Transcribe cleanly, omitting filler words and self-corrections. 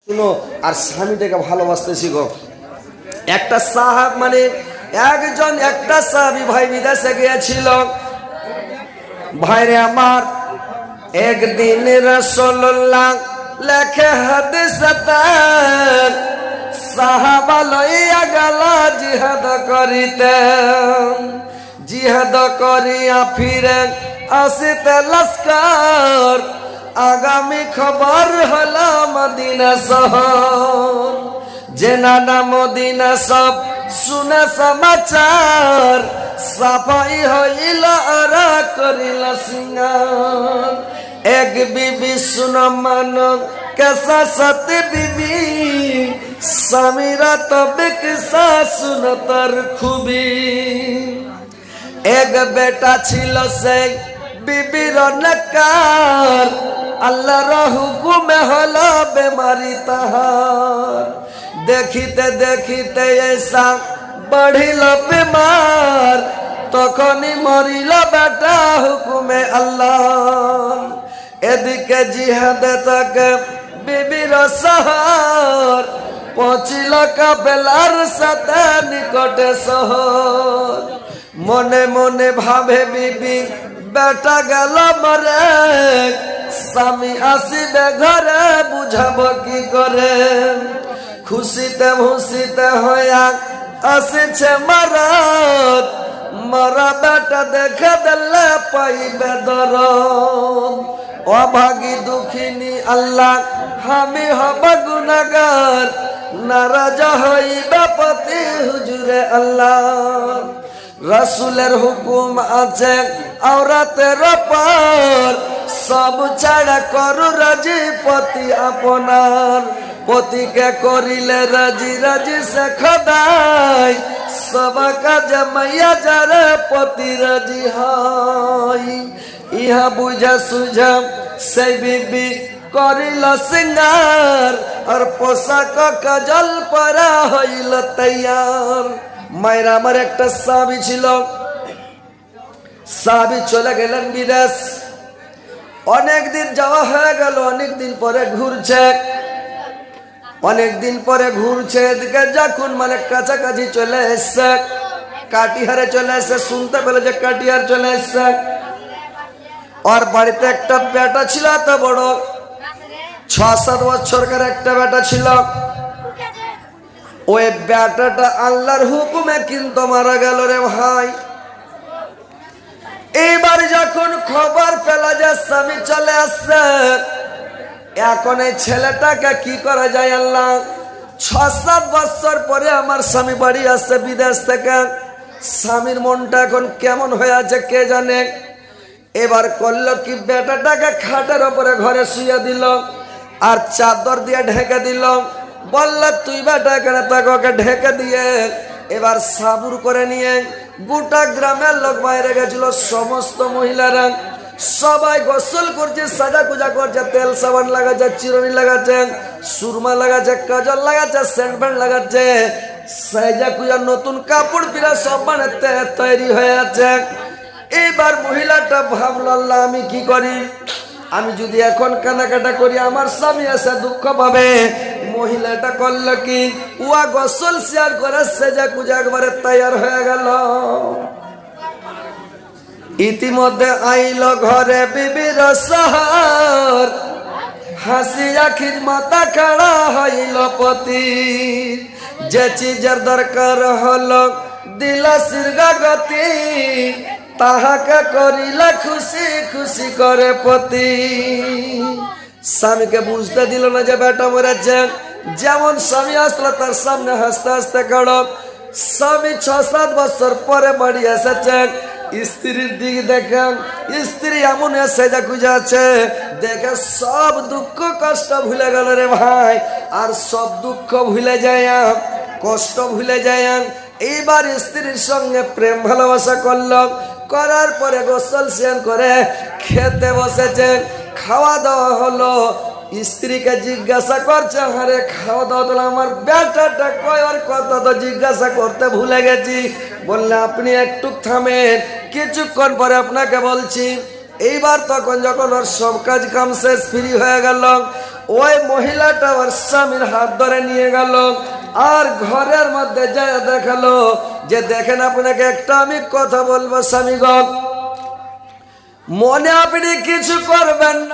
শুনো আর স্বামীটাকে ভালোবাসতে শিখো। একটা সাহাব মানে একটা সাহাবী ভাই বিদেশে গিয়েছিল। ভাইরে আমার, একদিন রাসূলুল্লাহ লেখে হাদিসতে সাহাবা লইয়া গেল জিহাদ করিতে। জিহাদ করিয়া ফিরে আসিতে লস্কর, আগামী খবর হলো মদিনা শহর। জেনানা মদিনা সব শুনে সমাচার, সাফাই হইল আর করিল সিঙ্গার। এক বিবি শুনো মানব कैसा सत बीबी, समीरा तब किसा सुन तर खूबी। एक बेटा छिलो से बीबीर नकार, अल्लाहर हुकुमे हलो बेमारी ताहार। देखिते देखिते ऐसा बढ़िल बीमार, तखनी मरिल बेटा हुकुमे अल्लाह। एदिके जिहादे ताके बीबीर शहर, पहुँचिल काफेलार साथे निकटे शहर। मने मने भावे बीबी बेटा गेल मरे, स्वामी आसिबे घरे बुझाब की करे। खुशिते खुशिते हया आसिछे मरद, मरा बेटा देखे दिले पाइबे दरद। अभागी दुखिनी अल्लाह हामी हब गुनाहगार, नाराज हইবে पति हुजूरे अल्लाह। रसूलेर हुकुम आछे औरतेर पर, सब छाड़ा करु राजी पति आपनार। पतिके करिले राजी राजी से खदाई, सब काज मैया जारे पति राजी हई। इहा बुझा सुझा से बीबी करिल सिंगार, और पोशाक काजल परा हইল तैयार। मायरा आमार एक साहाबी छिलो, साहाबी चले गेलेन विदेश। अनेक दिन जावा हয়ে গেল, अनेक दिन परे घुरছে, अनेक दिन परे घुरছে। এদিকে যখন মানে কাছাকাছি চলে এসেছে, কাটিহারে চলে এসেছে, শুনতে পেলে যে কাটিহার চলে এসেছে। और বাড়িতে একটা বেটা ছিল, এত বড় 6-7 বছরকার একটা বেটা ছিল। ওই বেটাটা আল্লাহর হুকুমে কিন্তু মারা গেল রে ভাই। এইবার যখন খবর পেল যে স্বামী চলে আসছে, এখন এই ছেলেটাকে কি করা যায় আল্লাহ। 6-7 বছর পরে আমার স্বামী বাড়ি আসছে বিদেশ থেকে। স্বামীর মনটা এখন কেমন হয়ে আছে কে জানে। এবার করলো কি, বেটাটাকে খাটের উপরে ঘরে শুয়ে দিল, আর চাদর দিয়ে ঢেকে দিল। বলল তুই বেটা এখানে তাকে, ওকে ঢেকে দিয়ে এবার সাবুর করে নিয়ে গোটা গ্রামের লোক বাইরে গেছিল। সমস্ত মহিলারা সবাই গোসল করছে, সাজা কুজা করছে, তেল সাবান লাগাচ্ছে, চিরুনি লাগাচ্ছে, সুরমা লাগাচ্ছে, কাজল লাগাচ্ছে, সেন্ট প্যান্ট লাগাচ্ছে, সাজা কুজা নতুন কাপড় পিরা সব বানাতে তৈরি হয়ে আছে। এইবার মহিলাটা ভাবলো আল্লাহ আমি কি করি, আমি যদি এখন কানাকাটা করি আমার স্বামী এসে দুঃখ পাবে। মহিলাটা করলো কি, উয়া গোসল শেয়ার করে সেজা কুজা একবারে তৈয়ার হয়ে গেল। ইতিমধ্যে আইল ঘরে বিবির শহর, হাসি আখির মাথা খাড়া হইল পতি। যে চিজের দরকার হলো দিলা সিরগা গতি, তাহাকে করিলা খুশি খুশি করে পতি। স্বামীকে বুঝতে দিল না যে বেটা মরেছে। যেমন স্বামী আসলো তার সামনে হাসতে হাসতে গেল। স্বামী 6-7 বছর পরে বাড়ি এসেছেন। স্ত্রীর দিকে দেখেন, স্ত্রী এমন সেজা খুঁজে আছে, দেখে সব দুঃখ কষ্ট ভুলে গেল রে ভাই। আর সব দুঃখ ভুলে যায়, কষ্ট ভুলে যায়। এইবার স্ত্রীর সঙ্গে প্রেম ভালোবাসা করলো। করার পরে গোসল স্নান করে খেতে বসেছে, খাওয়া দাওয়া হলো। স্ত্রীকে জিজ্ঞাসা করছে, আরে খাওয়া দাওয়া তো আমার বেটাটা কয়, আর কথা তো জিজ্ঞাসা করতে ভুলে গেছি। বললে আপনি একটু থামেন, কিছুক্ষণ পরে আপনাকে বলছি। এইবার তখন যখন ওর সব কাজ কাম শেষ ফ্রি হয়ে গেল, ওই মহিলাটা ওর স্বামীর হাত ধরে নিয়ে গেল আর ঘরের মধ্যে যায় দেখালো যে দেখেন আপনাকে একটা আমি কথা বলবো স্বামীগণ, মনে আপনি কিছু করবেন না।